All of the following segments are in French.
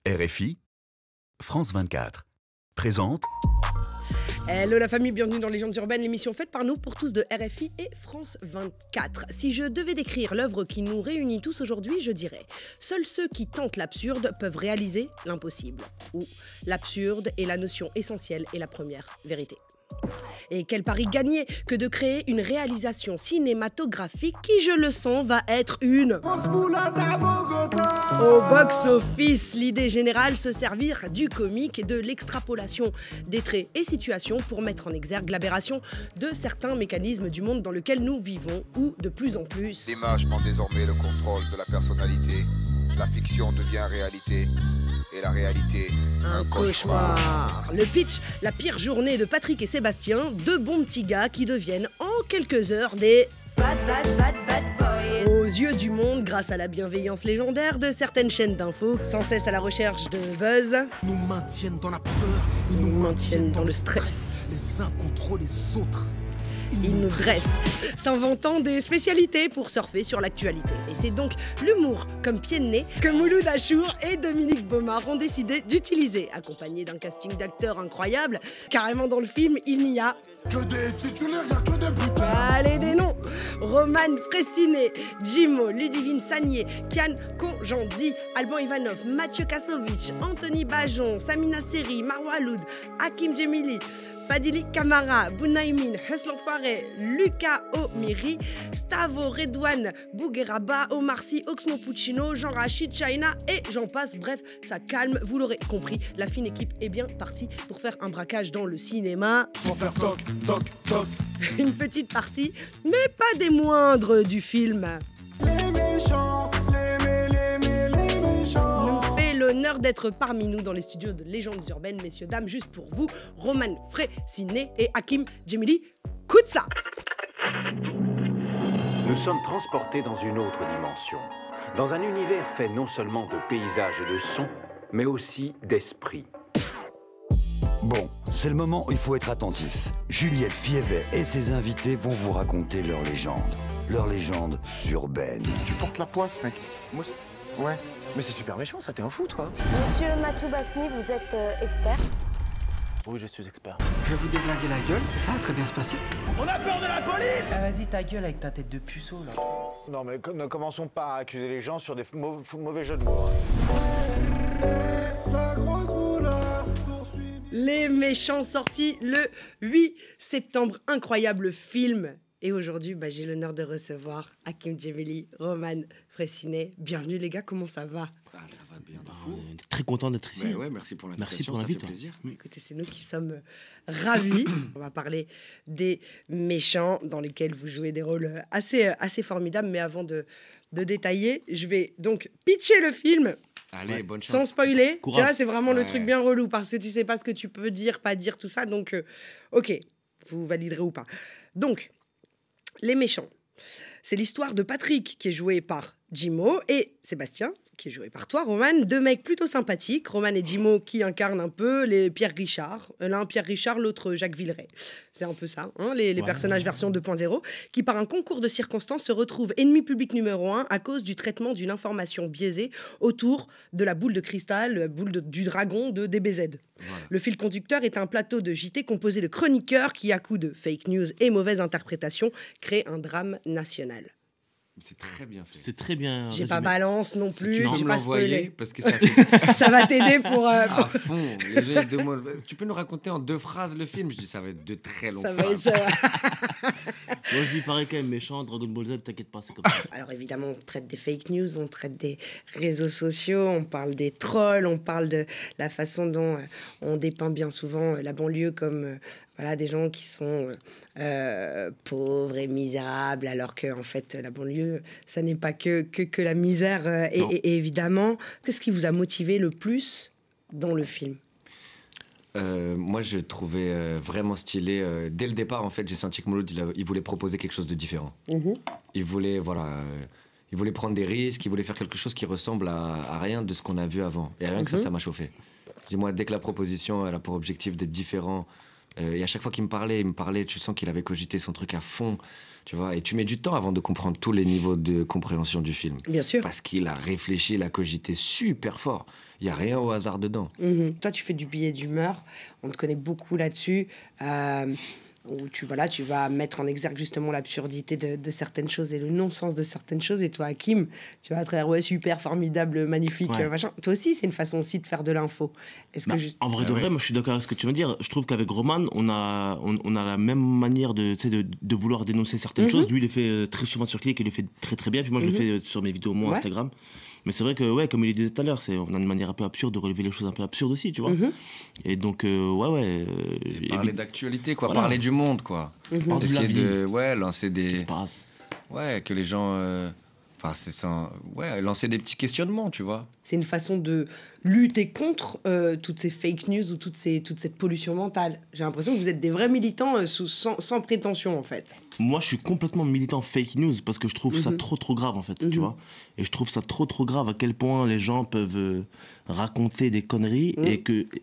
RFI, France 24, présente... Hello la famille, bienvenue dans Légendes urbaines, l'émission faite par nous pour tous de RFI et France 24. Si je devais décrire l'œuvre qui nous réunit tous aujourd'hui, je dirais « Seuls ceux qui tentent l'absurde peuvent réaliser l'impossible » ou « L'absurde est la notion essentielle et la première vérité ». Et quel pari gagné que de créer une réalisation cinématographique qui, je le sens, va être une... Au box-office, l'idée générale, se servir du comique, de l'extrapolation des traits et situations pour mettre en exergue l'aberration de certains mécanismes du monde dans lequel nous vivons, où de plus en plus... L'image prend désormais le contrôle de la personnalité. La fiction devient réalité. Et la réalité, un cauchemar. Le pitch, la pire journée de Patrick et Sébastien, deux bons petits gars qui deviennent en quelques heures des... Bad boys. Aux yeux du monde, grâce à la bienveillance légendaire de certaines chaînes d'infos, sans cesse à la recherche de buzz, nous maintiennent dans la peur, ils nous maintiennent dans le stress. Les uns contre les autres. Ils nous dressent, s'inventant des spécialités pour surfer sur l'actualité. Et c'est donc l'humour comme pied de nez que Mouloud Achour et Dominique Baumard ont décidé d'utiliser. Accompagnés d'un casting d'acteurs incroyable, carrément dans le film, il n'y a... que des titulaires, y'a que des putains. Allez, des noms. Roman Fressinet, Jimo, Ludivine Sagnier, Kian Kojandi, Alban Ivanov, Mathieu Kassovitch, Anthony Bajon, Samina Seri, Marwa Aloud, Hakim Djemili, Fadili Kamara, Bounaïmin, Huslan Faré, Lucas Omiri, Stavo Redouane, Bougueraba, Omar Sy, Oxmo Puccino, Jean-Rachid China et j'en passe. Bref, ça calme, vous l'aurez compris. La fine équipe est bien partie pour faire un braquage dans le cinéma. Sans faire toc, toc, toc. Une petite partie, mais pas des moindres du film. Les méchants, les méchants. Nous fait l'honneur d'être parmi nous dans les studios de Légendes urbaines, messieurs, dames, juste pour vous, Roman Fressinet et Hakim Djemili Koutsa. Nous sommes transportés dans une autre dimension, dans un univers fait non seulement de paysages et de sons, mais aussi d'esprit. Bon, c'est le moment où il faut être attentif. Juliette Fievet et ses invités vont vous raconter leur légende urbaine. Tu portes la poisse, mec. Moi, ouais. Mais c'est super méchant, ça, t'es un fou, toi. Monsieur Matou Basni, vous êtes expert? Oui, je suis expert. Je vais vous déglinguer la gueule, ça va très bien se passer. On a peur de la police. Ah, vas-y, ta gueule avec ta tête de puceau, là. Non, mais ne commençons pas à accuser les gens sur des mauvais jeux de mots. La grosse moula poursuivie. Les méchants sortis le 8 septembre. Incroyable film. Et aujourd'hui, j'ai l'honneur de recevoir Hakim Djemili, Roman Fressinet. Bienvenue les gars, comment ça va? Ah, ça va bien de fou. On est très content d'être ici. Ouais, merci pour l'invitation, Merci pour ça fait l'invite. plaisir. Écoutez, c'est nous qui sommes ravis. On va parler des méchants dans lesquels vous jouez des rôles assez formidables. Mais avant de détailler, je vais donc pitcher le film. Allez, bonne chance. Sans spoiler, tu Courage. vois, c'est vraiment le Ouais. truc bien relou parce que tu sais pas ce que tu peux dire, pas dire, tout ça. Donc, ok, vous validerez ou pas. Donc, les méchants, c'est l'histoire de Patrick qui est joué par Jimo et Sébastien qui est joué par toi, Roman. Deux mecs plutôt sympathiques, Roman et Jimo qui incarnent un peu les Pierre Richard. L'un Pierre Richard, l'autre Jacques Villeray. C'est un peu ça, hein, les personnages version 2.0 qui, par un concours de circonstances, se retrouvent ennemis publics numéro 1 à cause du traitement d'une information biaisée autour de la boule de cristal, la boule du dragon de DBZ. Voilà. Le fil conducteur est un plateau de JT composé de chroniqueurs qui, à coup de fake news et mauvaise interprétation, créent un drame national. C'est très bien fait. C'est très bien. J'ai pas résumé. balance non plus, Tu peux j'ai me pas l'envoyer spoilé. parce que ça fait Ça va t'aider pour... à fond. Les gens ils demandent, tu peux nous raconter en 2 phrases le film? Je dis ça va être de très longues ça va être phrases. ça. Moi, je dis pareil quand même, méchant, Dragon Ball Z, t'inquiète pas, c'est comme ça. Alors évidemment, on traite des fake news, on traite des réseaux sociaux, on parle des trolls, on parle de la façon dont on dépeint bien souvent la banlieue comme voilà, des gens qui sont pauvres et misérables, alors que en fait, la banlieue, ça n'est pas que la misère. Et évidemment, qu'est-ce qui vous a motivé le plus dans le film? Moi, je trouvais vraiment stylé. Dès le départ, en fait, j'ai senti que Mouloud, il voulait proposer quelque chose de différent. Il voulait, il voulait prendre des risques, il voulait faire quelque chose qui ressemble à rien de ce qu'on a vu avant. Et rien que ça m'a chauffé. Moi, dès que la proposition elle a pour objectif d'être différent Et à chaque fois qu'il me parlait, tu sens qu'il avait cogité son truc à fond, tu vois. Et tu mets du temps avant de comprendre tous les niveaux de compréhension du film. Bien sûr. Parce qu'il a réfléchi, il a cogité super fort. Il n'y a rien au hasard dedans. Toi, tu fais du billet d'humeur. On te connaît beaucoup là-dessus. Où tu vas mettre en exergue justement l'absurdité de certaines choses et le non-sens de certaines choses. Et toi, Hakim, tu vas être super, formidable, magnifique, machin. Toi aussi, c'est une façon aussi de faire de l'info. En vrai de vrai, moi je suis d'accord avec ce que tu veux dire. Je trouve qu'avec Roman, on a la même manière de vouloir dénoncer certaines choses. Lui, il le fait très souvent sur Click, il le fait très très bien. Puis moi, je le fais sur mes vidéos, moi, Instagram. Mais c'est vrai que, comme il le disait tout à l'heure, on a une manière un peu absurde de relever les choses un peu absurdes aussi, tu vois. Et donc, parler d'actualité, quoi. Voilà. Parler du monde, quoi. Essayer de lancer des... Qu'est-ce qui se passe ? Ouais, que les gens... lancer des petits questionnements, tu vois. C'est une façon de lutter contre toutes ces fake news ou toute cette pollution mentale. J'ai l'impression que vous êtes des vrais militants sans prétention, en fait. Moi, je suis complètement militant fake news parce que je trouve ça trop grave, en fait, tu vois. Et je trouve ça trop grave à quel point les gens peuvent raconter des conneries.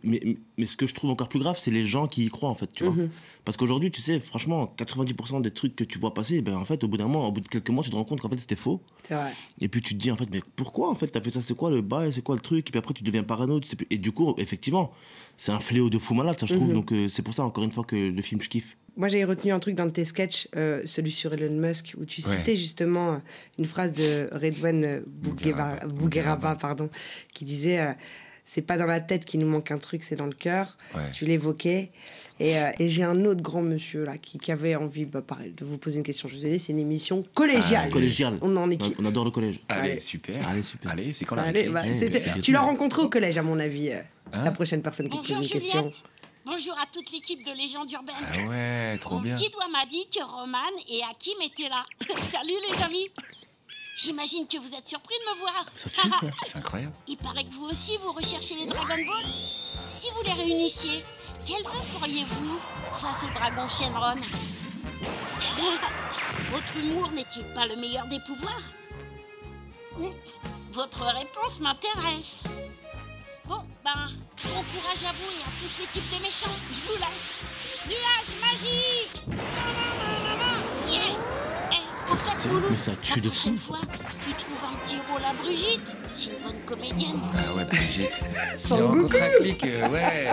Mais ce que je trouve encore plus grave, c'est les gens qui y croient, en fait, tu vois. Parce qu'aujourd'hui, tu sais, franchement, 90% des trucs que tu vois passer, en fait, au bout d'un moment, au bout de quelques mois, tu te rends compte qu'en fait, c'était faux. C'est vrai. Et puis tu te dis, en fait, mais pourquoi, en fait, t'as fait ça, c'est quoi le bail, c'est quoi le truc ? Et puis après, tu deviens parano, tu sais plus. Et du coup, effectivement, c'est un fléau de fou malade, ça, je trouve. Donc, c'est pour ça, encore une fois, que le film, je kiffe. Moi, j'ai retenu un truc dans tes sketchs, celui sur Elon Musk, où tu citais justement une phrase de Redouane Bougueraba, qui disait c'est pas dans la tête qu'il nous manque un truc, c'est dans le cœur. Tu l'évoquais. Et j'ai un autre grand monsieur là qui avait envie pareil, de vous poser une question. Je vous ai dit, c'est une émission collégiale. On en équipe. On adore le collège. Allez, super. Allez, c'est quand la tu l'as rencontré au collège, à mon avis, la prochaine personne qui te pose une question. Bonjour à toute l'équipe de Légende Urbaine. Ah ouais, trop bien. Mon petit doigt m'a dit que Roman et Hakim étaient là. Salut les amis. J'imagine que vous êtes surpris de me voir. C'est incroyable. Il paraît que vous aussi, vous recherchez les Dragon Ball. Si vous les réunissiez, quel vœu feriez-vous face au dragon Shenron? Votre humour n'est-il pas le meilleur des pouvoirs? Votre réponse m'intéresse. Bon, bon courage à vous et à toute l'équipe des méchants. Je vous laisse. Nuage magique. Au fait, Moulou, la prochaine fois, tu trouves un petit rôle à Brigitte. C'est une bonne comédienne. Ah ouais, Brigitte. Sangoku. Click, ouais.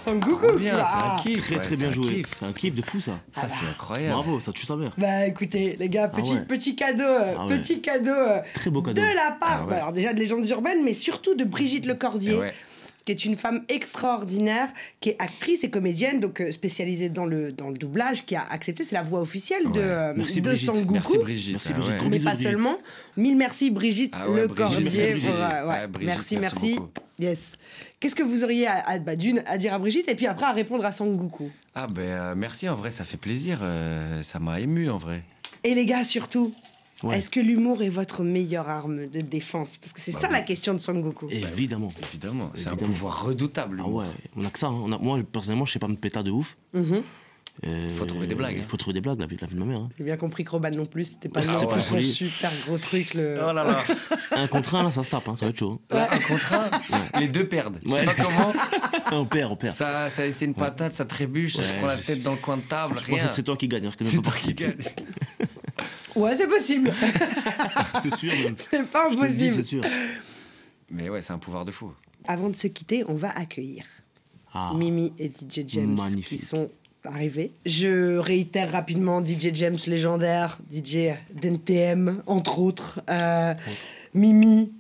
Sangoku. Bien, c'est un kiff. Très bien joué. C'est un kiff de fou, ça. Ça, c'est incroyable. Bravo, ça tue sa mère. Écoutez, les gars, petit cadeau, très beau cadeau de la part, alors déjà de Légendes Urbaines, mais surtout de Brigitte Lecordier, qui est une femme extraordinaire, qui est actrice et comédienne, donc spécialisée dans le doublage, qui a accepté, c'est la voix officielle de Sangoku. Merci Brigitte. Mais pas seulement. Mille merci Brigitte Lecordier. Merci. Yes. Qu'est-ce que vous auriez à dire à Brigitte et puis après à répondre à Sangoku? Merci, en vrai, ça fait plaisir. Ça m'a ému, en vrai. Et les gars, surtout, est-ce que l'humour est votre meilleure arme de défense? Parce que c'est ça la question de Sangoku. Évidemment. C'est un pouvoir redoutable. Ah ouais, on a que ça. Moi, personnellement, je sais pas me péter de ouf. Faut trouver des blagues. Faut trouver des blagues, la vie de ma mère. J'ai bien compris que Roman non plus, c'était pas son super gros truc. Oh là là. Un contre un, là, ça se tape, ça va être chaud. Un contre un, les deux perdent. Je sais pas comment. On perd. Ça, c'est une patate, ça trébuche, ça se prend la tête dans le coin de table. Rien. C'est toi qui gagne. C'est toi qui gagne. Ouais, c'est possible. C'est sûr, même. C'est pas impossible. C'est sûr. Mais ouais, c'est un pouvoir de fou. Avant de se quitter, on va accueillir Mimi et DJ James qui sont arrivés. Je réitère rapidement DJ James légendaire, DJ d'NTM, entre autres. Mimi,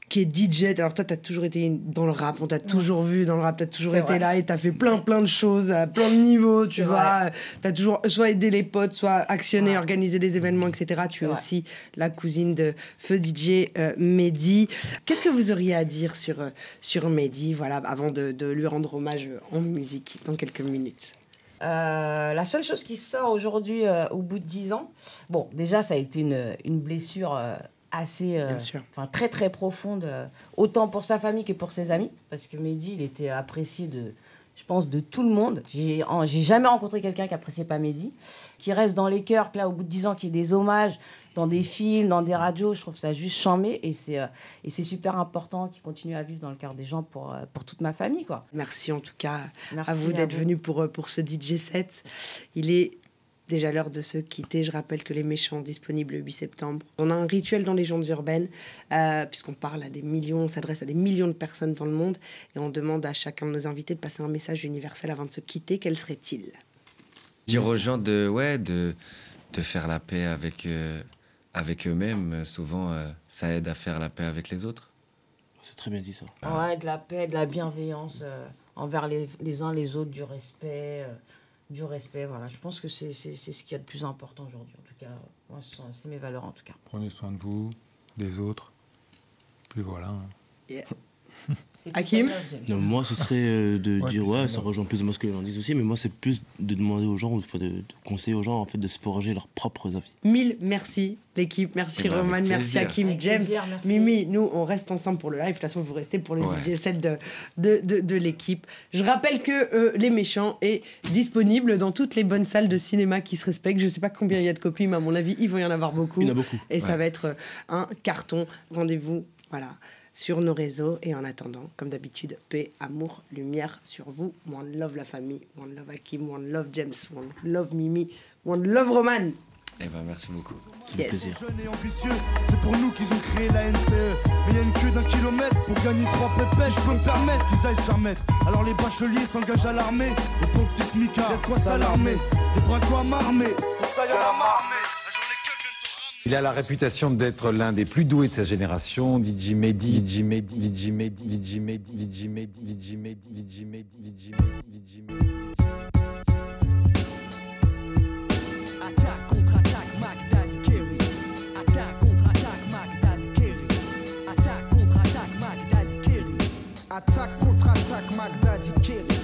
qui est DJ. Alors toi, t'as toujours été dans le rap, on t'a toujours vu dans le rap, t'as toujours été là et t'as fait plein de choses, à plein de niveaux, tu vois. T'as toujours soit aidé les potes, soit actionné, organisé des événements, etc. Tu es aussi la cousine de Feu DJ Mehdi. Qu'est-ce que vous auriez à dire sur Mehdi, avant de lui rendre hommage en musique dans quelques minutes? La seule chose qui sort aujourd'hui au bout de 10 ans, bon, déjà ça a été une blessure assez très très profonde, autant pour sa famille que pour ses amis, parce que Mehdi il était apprécié de je pense, de tout le monde. J'ai jamais rencontré quelqu'un qui appréciait pas Mehdi, qui reste dans les cœurs, que là, au bout de 10 ans, qu'il y ait des hommages dans des films, dans des radios. Je trouve ça juste chambé et c'est super important qu'il continue à vivre dans le cœur des gens pour toute ma famille, quoi. Merci en tout cas Merci à vous d'être venu pour ce DJ set. Il est déjà l'heure de se quitter. Je rappelle que Les Méchants, disponibles le 8 septembre. On a un rituel dans Légendes urbaines, puisqu'on parle à des millions, on s'adresse à des millions de personnes dans le monde, et on demande à chacun de nos invités de passer un message universel avant de se quitter. Quel serait-il ? Dire aux gens de faire la paix avec eux-mêmes. Souvent, ça aide à faire la paix avec les autres. C'est très bien dit, ça. Ouais, de la paix, de la bienveillance envers les uns les autres, du respect, voilà. Je pense que c'est ce qu'il y a de plus important aujourd'hui. En tout cas, moi, c'est mes valeurs, en tout cas. Prenez soin de vous, des autres. Puis voilà. Yeah. Hakim ? Non, moi, ce serait de dire, ouais, ça rejoint plus de moi ce que les gens disent aussi, mais moi, c'est plus de demander aux gens, de conseiller aux gens, en fait, de se forger leurs propres avis. 1000 merci, l'équipe. Merci, Roman. Merci, Hakim, avec James, plaisir, merci. Mimi. Nous, on reste ensemble pour le live. De toute façon, vous restez pour le DJ set de l'équipe. Je rappelle que Les Méchants est disponible dans toutes les bonnes salles de cinéma qui se respectent. Je ne sais pas combien il y a de copies, mais à mon avis, il va y en avoir beaucoup. Il y en a beaucoup. Et ça va être un carton. Rendez-vous, voilà, sur nos réseaux. Et en attendant, comme d'habitude, paix, amour, lumière sur vous. One love la famille, one love Hakim, one love James, one love Mimi, one love Roman. Eh ben, merci beaucoup. C'est un plaisir. Jeunes et ambitieux, c'est pour nous qu'ils ont créé la NPE. Mais y a une queue d'1 kilomètre pour gagner 3 pépettes. Je peux me permettre qu'ils aillent se remettre. Alors les bacheliers s'engagent à l'armée. Et pour le petit smica, y'a de quoi s'alarmer. Les bras quoi m'armer, ça y a la marmée. Il a la réputation d'être l'un des plus doués de sa génération. DJ Mehdi. Attaque, contre-attaque, Mac Daddy Kerry. Attaque, contre-attaque, Mac Daddy Kerry. Attaque, contre-attaque, Mac Daddy Kerry. Attaque, contre-attaque, Mac Daddy Kerry.